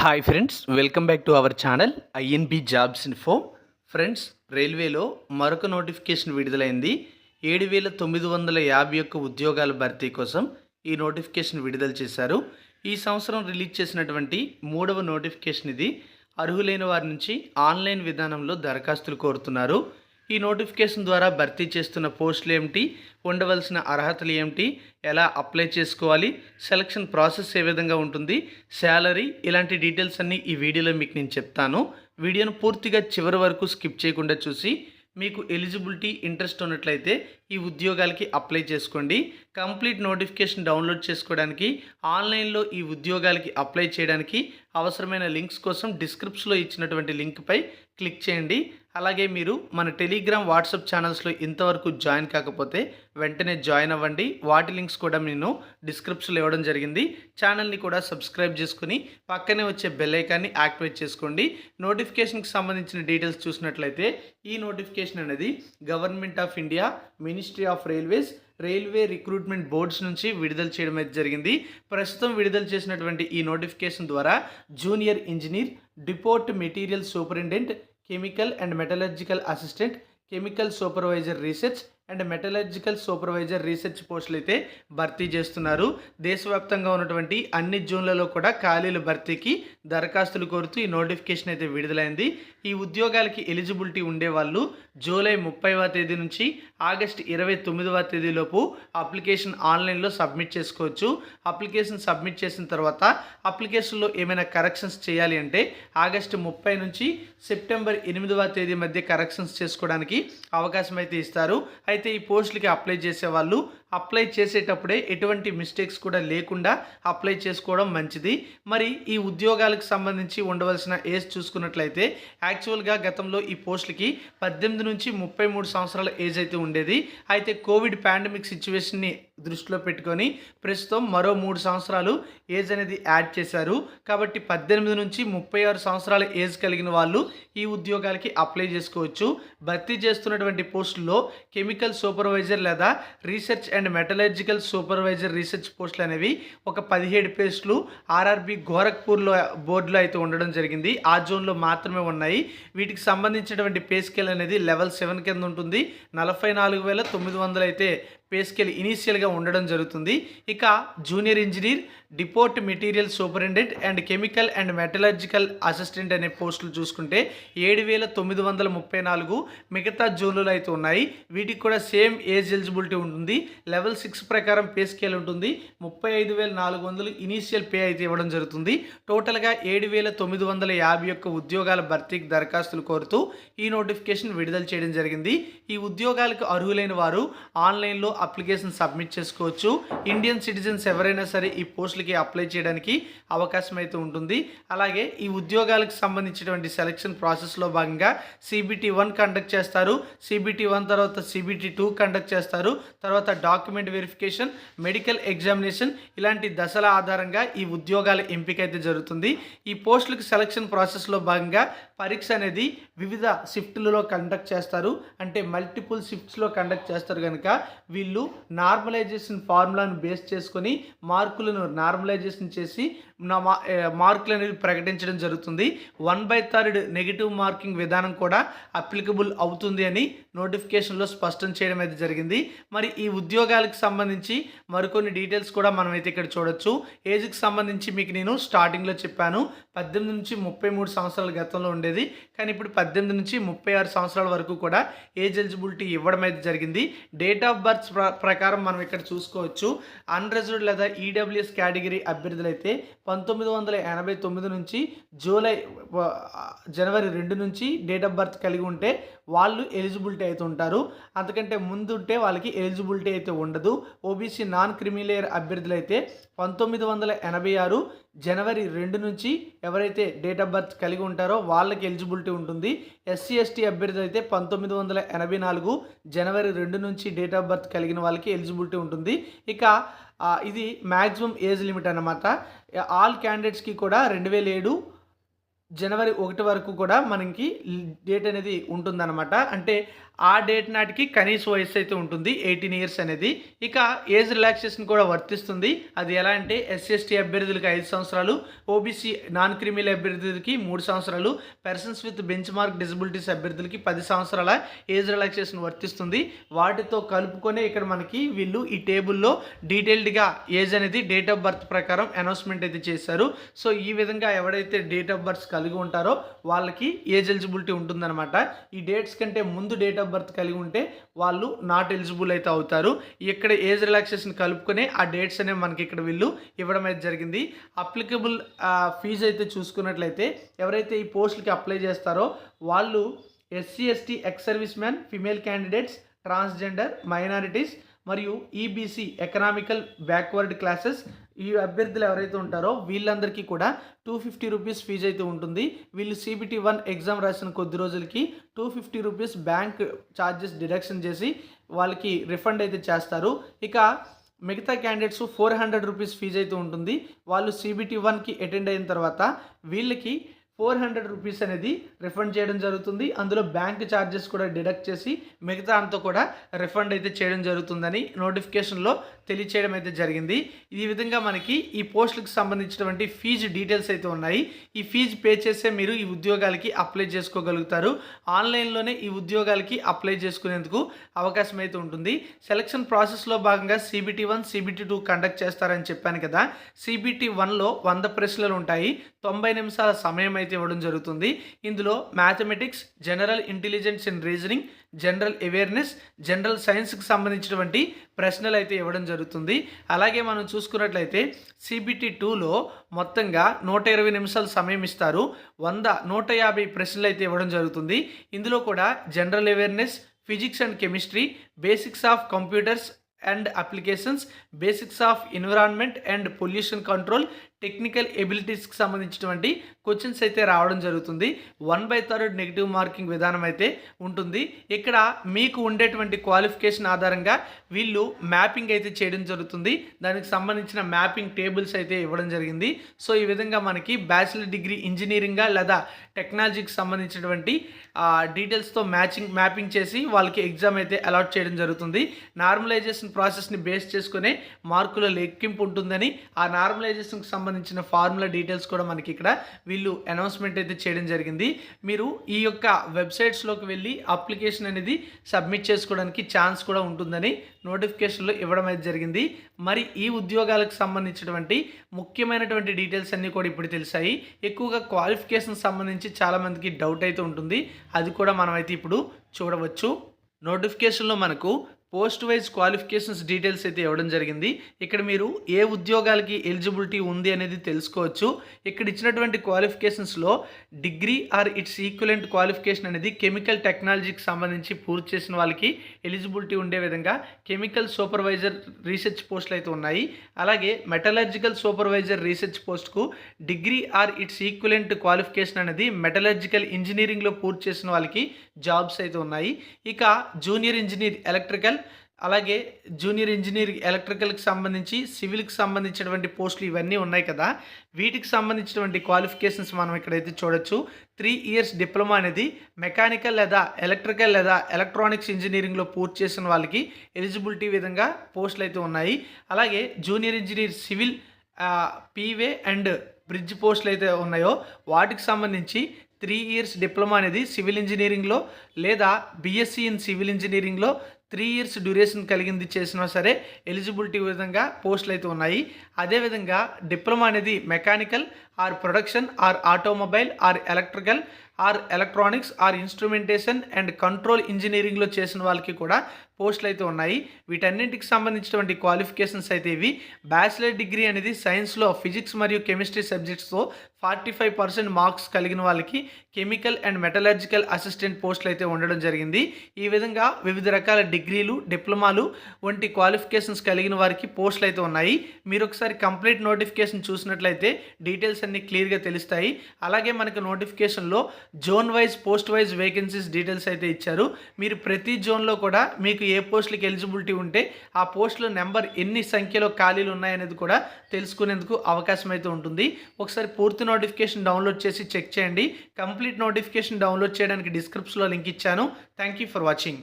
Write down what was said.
Hi friends, welcome back to our channel INB jobs info. Friends, రైల్వేలో మరొక notification విడుదలైంది. 7,951 ఉద్యోగాల భర్తీ కోసం ఈ నోటిఫికేషన్ విడుదల చేశారు. ఈ సంవత్సరం రిలీజ్ చేసినటువంటి 3వ నోటిఫికేషన్ ఇది. అర్హులైన వారి నుంచి ఆన్లైన్ విధానంలో దరఖాస్తులు కోరుతున్నారు. ఈ నోటిఫికేషన్ ద్వారా భర్తీ చేస్తున్న పోస్టులు ఏమిటి, ఉండవలసిన అర్హతలు ఏమిటి, ఎలా అప్లై చేసుకోవాలి, సెలక్షన్ ప్రాసెస్ ఏ విధంగా ఉంటుంది, శాలరీ, ఇలాంటి డీటెయిల్స్ అన్నీ ఈ వీడియోలో మీకు నేను చెప్తాను. వీడియోను పూర్తిగా చివరి వరకు స్కిప్ చేయకుండా చూసి మీకు ఎలిజిబిలిటీ ఇంట్రెస్ట్ ఉన్నట్లయితే ఈ ఉద్యోగాలకి అప్లై చేసుకోండి. కంప్లీట్ నోటిఫికేషన్ డౌన్లోడ్ చేసుకోవడానికి, ఆన్లైన్లో ఈ ఉద్యోగాలకి అప్లై చేయడానికి అవసరమైన లింక్స్ కోసం డిస్క్రిప్షన్లో ఇచ్చినటువంటి లింక్పై క్లిక్ చేయండి. అలాగే మీరు మన టెలిగ్రామ్, వాట్సాప్ ఛానల్స్లో ఇంతవరకు జాయిన్ కాకపోతే వెంటనే జాయిన్ అవ్వండి. వాటి లింక్స్ కూడా నేను డిస్క్రిప్షన్లో ఇవ్వడం జరిగింది. ఛానల్ని కూడా సబ్స్క్రైబ్ చేసుకుని పక్కనే వచ్చే బెల్ ఐకాన్ని యాక్టివేట్ చేసుకోండి. నోటిఫికేషన్కి సంబంధించిన డీటెయిల్స్ చూసినట్లయితే ఈ నోటిఫికేషన్ అనేది government of India, ministry of railways, railway recruitment boards నుంచి విడుదల చేయడం అయితే జరిగింది. ప్రస్తుతం విడుదల చేసినటువంటి ఈ నోటిఫికేషన్ ద్వారా junior engineer, deport material superintendent, chemical and metallurgical assistant, chemical supervisor research and metallurgical supervisor research పోస్టులు అయితే భర్తీ చేస్తున్నారు. దేశవ్యాప్తంగా ఉన్నటువంటి అన్ని జోన్లలో కూడా ఖాళీల భర్తీకి దరఖాస్తులు కోరుతూ ఈ నోటిఫికేషన్ అయితే విడుదలైంది. ఈ ఉద్యోగాలకి ఎలిజిబిలిటీ ఉండేవాళ్ళు జూలై 30వ తేదీ నుంచి ఆగస్టు 29వ తేదీలోపు అప్లికేషన్ ఆన్లైన్లో సబ్మిట్ చేసుకోవచ్చు. అప్లికేషన్ సబ్మిట్ చేసిన తర్వాత అప్లికేషన్లో ఏమైనా కరెక్షన్స్ చేయాలి అంటే ఆగస్టు 30 నుంచి సెప్టెంబర్ 8వ తేదీ మధ్య కరెక్షన్స్ చేసుకోవడానికి అవకాశం అయితే ఇస్తారు. అయితే ఈ పోస్టులకి అప్లై చేసేవాళ్ళు అప్లై చేసేటప్పుడే ఎటువంటి మిస్టేక్స్ కూడా లేకుండా అప్లై చేసుకోవడం మంచిది. మరి ఈ ఉద్యోగాలకు సంబంధించి ఉండవలసిన ఏజ్ చూసుకున్నట్లయితే యాక్చువల్గా గతంలో ఈ పోస్టులకి 18 నుంచి 33 సంవత్సరాల ఏజ్ అయితే ఉండేది. అయితే కోవిడ్ పాండమిక్ సిచ్యువేషన్ని దృష్టిలో పెట్టుకొని ప్రస్తుతం మరో 3 సంవత్సరాలు ఏజ్ అనేది యాడ్ చేశారు. కాబట్టి 18 నుంచి 36 సంవత్సరాల ఏజ్ కలిగిన వాళ్ళు ఈ ఉద్యోగాలకి అప్లై చేసుకోవచ్చు. భర్తీ చేస్తున్నటువంటి పోస్టుల్లో కెమికల్ సూపర్వైజర్ లేదా research and metallurgical supervisor research పోస్టులు అనేవి ఒక 17 పోస్టులు ఆర్ఆర్బి గోరఖ్పూర్లో బోర్డులో అయితే ఉండడం జరిగింది. ఆ జోన్లో మాత్రమే ఉన్నాయి. వీటికి సంబంధించినటువంటి పే స్కేల్ అనేది లెవెల్ 7 కింద ఉంటుంది. 44,900 అయితే పే స్కేల్ ఇనీషియల్గా ఉండడం జరుగుతుంది. ఇక junior engineer, deport material superintendent and chemical and metallurgical assistant అనే పోస్టులు చూసుకుంటే 7,934 మిగతా జోన్లలో అయితే ఉన్నాయి. వీటికి కూడా సేమ్ ఏజ్ ఎలిజిబిలిటీ ఉంటుంది. లెవెల్ 6 ప్రకారం పే స్కేల్ ఉంటుంది. 35,400 ఇనీషియల్ పే అయితే ఇవ్వడం జరుగుతుంది. టోటల్గా 7,951 ఉద్యోగాల భర్తీకి దరఖాస్తులు కోరుతూ ఈ నోటిఫికేషన్ విడుదల చేయడం జరిగింది. ఈ ఉద్యోగాలకు అర్హులైన వారు ఆన్లైన్లో అప్లికేషన్ సబ్మిట్ చేసుకోవచ్చు. ఇండియన్ సిటిజన్స్ ఎవరైనా సరే ఈ పోస్టులకి అప్లై చేయడానికి అవకాశం అయితే ఉంటుంది. అలాగే ఈ ఉద్యోగాలకు సంబంధించినటువంటి సెలక్షన్ ప్రాసెస్లో భాగంగా CBT 1 కండక్ట్ చేస్తారు. CBT 1 తర్వాత CBT 2 కండక్ట్ చేస్తారు. తర్వాత డాక్యుమెంట్ వెరిఫికేషన్, మెడికల్ ఎగ్జామినేషన్, ఇలాంటి దశల ఆధారంగా ఈ ఉద్యోగాల ఎంపిక అయితే జరుగుతుంది. ఈ పోస్టులకు సెలక్షన్ ప్రాసెస్లో భాగంగా పరీక్ష అనేది వివిధ షిఫ్ట్లలో కండక్ట్ చేస్తారు. అంటే మల్టిపుల్ షిఫ్ట్స్లో కండక్ట్ చేస్తారు కనుక వీళ్ళు నార్మలైజేషన్ ఫార్ములాను బేస్ చేసుకొని మార్కులను నార్మలైజేషన్ చేసి మార్కులు అనేది ప్రకటించడం జరుగుతుంది. 1/3 నెగిటివ్ మార్కింగ్ విధానం కూడా అప్లికబుల్ అవుతుంది అని నోటిఫికేషన్లో స్పష్టం చేయడం అయితే జరిగింది. మరి ఈ ఉద్యోగాలకు సంబంధించి మరికొన్ని డీటెయిల్స్ కూడా మనం అయితే ఇక్కడ చూడొచ్చు. ఏజ్కి సంబంధించి మీకు నేను స్టార్టింగ్లో చెప్పాను, 18 నుంచి 33 సంవత్సరాల గతంలో ఉండేది. కానీ ఇప్పుడు 18 నుంచి 36 సంవత్సరాల వరకు కూడా ఏజ్ ఎలిజిబిలిటీ ఇవ్వడం అయితే జరిగింది. డేట్ ఆఫ్ బర్త్ ప్రకారం మనం ఇక్కడ చూసుకోవచ్చు. అన్రిజర్వ్డ్ లేదా ఈడబ్ల్యూఎస్ కేటగిరీ అభ్యర్థులు అయితే 1989 నుంచి జనవరి 2 నుంచి డేట్ ఆఫ్ బర్త్ కలిగి ఉంటే వాళ్ళు ఎలిజిబిలిటీ అయితే ఉంటారు. అంతకంటే ముందు ఉంటే వాళ్ళకి ఎలిజిబిలిటీ అయితే ఉండదు. ఓబీసీ నాన్ క్రిమిలేయర్ అభ్యర్థులు అయితే 1986 జనవరి 2 నుంచి ఎవరైతే డేట్ ఆఫ్ బర్త్ కలిగి ఉంటారో వాళ్ళకి ఎలిజిబిలిటీ ఉంటుంది. SC/ST అభ్యర్థులు అయితే 1984 జనవరి 2 నుంచి డేట్ ఆఫ్ బర్త్ కలిగిన వాళ్ళకి ఎలిజిబిలిటీ ఉంటుంది. ఇక ఇది మ్యాక్సిమం ఏజ్ లిమిట్ అన్నమాట. ఆల్ క్యాండిడేట్స్కి కూడా 2007 జనవరి 1 వరకు కూడా మనకి డేట్ అనేది ఉంటుందన్నమాట. అంటే ఆ డేట్ నాటికి కనీస వయసు అయితే ఉంటుంది 18 ఇయర్స్ అనేది. ఇక ఏజ్ రిలాక్సేషన్ కూడా వర్తిస్తుంది. అది ఎలా అంటే ఎస్సీ అభ్యర్థులకి 5 సంవత్సరాలు, ఓబీసీ నాన్ క్రిమినల్ అభ్యర్థులకి 3 సంవత్సరాలు, persons with bench mark disabilities అభ్యర్థులకి 10 సంవత్సరాల ఏజ్ రిలాక్సేషన్ వర్తిస్తుంది. వాటితో కలుపుకొనే ఇక్కడ మనకి వీళ్ళు ఈ టేబుల్లో డీటెయిల్డ్గా ఏజ్ అనేది డేట్ ఆఫ్ బర్త్ ప్రకారం అనౌన్స్మెంట్ అయితే చేశారు. సో ఈ విధంగా ఎవరైతే డేట్ ఆఫ్ బర్త్ కలిగి ఉంటారో వాళ్ళకి ఏజ్ ఎలిజిబిలిటీ ఉంటుందన్నమాట. ఈ డేట్స్ కంటే ముందు డేట్ ఆఫ్ బర్త్ కలిగి ఉంటే వాళ్ళు నాట్ ఎలిజిబుల్ అయితే అవుతారు. ఇక్కడ ఏజ్ రిలాక్సేషన్ కలుపుకొని ఆ డేట్స్ అనేవి మనకి ఇక్కడ వీళ్ళు ఇవ్వడం అయితే జరిగింది. అప్లికబుల్ ఫీజు అయితే చూసుకున్నట్లయితే ఎవరైతే ఈ పోస్టులకి అప్లై చేస్తారో వాళ్ళు SC ST ex service man, female candidates, transgender, minorities మరియు ఈబీసీ ఎకనామికల్ బ్యాక్వర్డ్ క్లాసెస్ ఈ అభ్యర్థులు ఎవరైతే ఉంటారో వీళ్ళందరికీ కూడా 250 రూపీస్ ఫీజు అయితే ఉంటుంది. వీళ్ళు CBT 1 ఎగ్జామ్ రాసిన కొద్ది రోజులకి 250 రూపీస్ బ్యాంక్ ఛార్జెస్ డిడక్షన్ చేసి వాళ్ళకి రిఫండ్ అయితే చేస్తారు. ఇక మిగతా క్యాండిడేట్స్ 400 రూపీస్ ఫీజు అయితే ఉంటుంది. వాళ్ళు CBT 1కి అటెండ్ అయిన తర్వాత వీళ్ళకి 400 రూపీస్ అనేది రిఫండ్ చేయడం జరుగుతుంది. అందులో బ్యాంక్ ఛార్జెస్ కూడా డిడక్ట్ చేసి మిగతా అంతా కూడా రిఫండ్ అయితే చేయడం జరుగుతుందని నోటిఫికేషన్లో తెలియచేయడం అయితే జరిగింది. ఈ విధంగా మనకి ఈ పోస్టులకు సంబంధించినటువంటి ఫీజు డీటెయిల్స్ అయితే ఉన్నాయి. ఈ ఫీజు పే చేసే మీరు ఈ ఉద్యోగాలకి అప్లై చేసుకోగలుగుతారు. ఆన్లైన్లోనే ఈ ఉద్యోగాలకి అప్లై చేసుకునేందుకు అవకాశం అయితే ఉంటుంది. సెలక్షన్ ప్రాసెస్లో భాగంగా CBT 1, CBT 2 కండక్ట్ చేస్తారని చెప్పాను కదా. CBT 1లో 100 ప్రశ్నలు ఉంటాయి. 90 నిమిషాల సమయం అయితే ఇవ్వడం జరుగుతుంది. ఇందులో mathematics, general intelligence and reasoning, general awareness, general సైన్స్కి సంబంధించినటువంటి ప్రశ్నలు అయితే ఇవ్వడం జరుగుతుంది. అలాగే మనం చూసుకున్నట్లయితే CBT 2లో మొత్తంగా 120 నిమిషాలు సమయం ఇస్తారు. 150 ప్రశ్నలు అయితే ఇవ్వడం జరుగుతుంది. ఇందులో కూడా general awareness, physics and chemistry, basics of computers and applications, basics of environment and pollution control, technical ఎబిలిటీస్కి సంబంధించినటువంటి క్వశ్చన్స్ అయితే రావడం జరుగుతుంది. 1/3 నెగిటివ్ మార్కింగ్ విధానం అయితే ఉంటుంది. ఇక్కడ మీకు ఉండేటువంటి క్వాలిఫికేషన్ ఆధారంగా వీళ్ళు మ్యాపింగ్ అయితే చేయడం జరుగుతుంది. దానికి సంబంధించిన మ్యాపింగ్ టేబుల్స్ అయితే ఇవ్వడం జరిగింది. సో ఈ విధంగా మనకి బ్యాచిలర్ డిగ్రీ ఇంజనీరింగ్గా లేదా టెక్నాలజీకి సంబంధించినటువంటి డీటెయిల్స్తో మ్యాపింగ్ చేసి వాళ్ళకి ఎగ్జామ్ అయితే అలాట్ చేయడం జరుగుతుంది. నార్మలైజేషన్ ప్రాసెస్ని బేస్ చేసుకునే మార్కుల లెక్కింపు ఉంటుందని ఆ నార్మలైజేషన్కి సంబంధించిన ఫార్ములా డీటెయిల్స్ కూడా మనకి ఇక్కడ వీళ్ళు అనౌన్స్మెంట్ అయితే చేయడం జరిగింది. మీరు ఈ యొక్క వెబ్సైట్స్లోకి వెళ్ళి అప్లికేషన్ అనేది సబ్మిట్ చేసుకోవడానికి ఛాన్స్ కూడా ఉంటుందని నోటిఫికేషన్లో ఇవ్వడం అయితే జరిగింది. మరి ఈ ఉద్యోగాలకు సంబంధించినటువంటి ముఖ్యమైనటువంటి డీటెయిల్స్ అన్నీ కూడా ఇప్పుడు తెలిసాయి. ఎక్కువగా క్వాలిఫికేషన్ సంబంధించి చాలామందికి డౌట్ అయితే ఉంటుంది. అది కూడా మనమైతే ఇప్పుడు చూడవచ్చు. నోటిఫికేషన్లో మనకు పోస్ట్ వైజ్ క్వాలిఫికేషన్స్ డీటెయిల్స్ అయితే ఇవ్వడం జరిగింది. ఇక్కడ మీరు ఏ ఉద్యోగాలకి ఎలిజిబిలిటీ ఉంది అనేది తెలుసుకోవచ్చు. ఇక్కడ ఇచ్చినటువంటి క్వాలిఫికేషన్స్లో degree or its equivalent qualification అనేది కెమికల్ టెక్నాలజీకి సంబంధించి పూర్తి చేసిన వాళ్ళకి ఎలిజిబిలిటీ ఉండే విధంగా కెమికల్ సూపర్వైజర్ రీసెర్చ్ పోస్టులు అయితే ఉన్నాయి. అలాగే మెటలర్జికల్ సూపర్వైజర్ రీసెర్చ్ పోస్ట్కు degree or its equivalent qualification అనేది మెటలర్జికల్ ఇంజనీరింగ్లో పూర్తి చేసిన వాళ్ళకి జాబ్స్ అయితే ఉన్నాయి. ఇక జూనియర్ ఇంజనీర్ ఎలక్ట్రికల్, అలాగే జూనియర్ ఇంజనీర్ ఎలక్ట్రికల్కి సంబంధించి సివిల్కి సంబంధించినటువంటి పోస్టులు ఇవన్నీ ఉన్నాయి కదా. వీటికి సంబంధించినటువంటి క్వాలిఫికేషన్స్ మనం ఇక్కడైతే చూడొచ్చు. 3 ఇయర్స్ డిప్లొమా అనేది మెకానికల్ లేదా ఎలక్ట్రికల్ లేదా ఎలక్ట్రానిక్స్ ఇంజనీరింగ్లో పూర్తి చేసిన వాళ్ళకి ఎలిజిబిలిటీ విధంగా పోస్టులు అయితే ఉన్నాయి. అలాగే junior engineer civil, P way and bridge పోస్టులు అయితే ఉన్నాయో వాటికి సంబంధించి 3 ఇయర్స్ డిప్లొమా అనేది సివిల్ ఇంజనీరింగ్లో లేదా బీఎస్సీ ఇన్ సివిల్ ఇంజనీరింగ్లో 3 ఇయర్స్ డ్యూరేషన్ కలిగింది చేసినా సరే ఎలిజిబిలిటీ విధంగా పోస్టులు అయితే ఉన్నాయి. అదేవిధంగా డిప్లొమా అనేది mechanical or production or automobile or electrical or electronics or instrumentation and control ఇంజనీరింగ్లో చేసిన వాళ్ళకి కూడా పోస్టులు అయితే ఉన్నాయి. వీటన్నింటికి సంబంధించినటువంటి క్వాలిఫికేషన్స్ అయితే ఇవి. బ్యాచిలర్ డిగ్రీ అనేది సైన్స్లో ఫిజిక్స్ మరియు కెమిస్ట్రీ సబ్జెక్ట్స్తో 45% మార్క్స్ కలిగిన వాళ్ళకి కెమికల్ అండ్ మెటలర్జికల్ అసిస్టెంట్ పోస్టులు అయితే ఉండడం జరిగింది. ఈ విధంగా వివిధ రకాల డిగ్రీలు, డిప్లొమాలు వంటి క్వాలిఫికేషన్స్ కలిగిన వారికి పోస్టులు అయితే ఉన్నాయి. మీరు ఒకసారి కంప్లీట్ నోటిఫికేషన్ చూసినట్లయితే డీటెయిల్స్ అన్ని క్లియర్గా తెలుస్తాయి. అలాగే మనకు నోటిఫికేషన్లో zone wise, post wise vacancies details అయితే ఇచ్చారు. మీరు ప్రతి జోన్లో కూడా మీకు ఏ పోస్టులకి ఎలిజిబిలిటీ ఉంటే ఆ పోస్టుల నెంబర్ ఎన్ని సంఖ్యలో ఖాళీలు ఉన్నాయనేది కూడా తెలుసుకునేందుకు అవకాశం అయితే ఉంటుంది. ఒకసారి పూర్తి నోటిఫికేషన్ డౌన్లోడ్ చేసి చెక్ చేయండి. కంప్లీట్ నోటిఫికేషన్ డౌన్లోడ్ చేయడానికి డిస్క్రిప్షన్లో లింక్ ఇచ్చాను. Thank you for watching.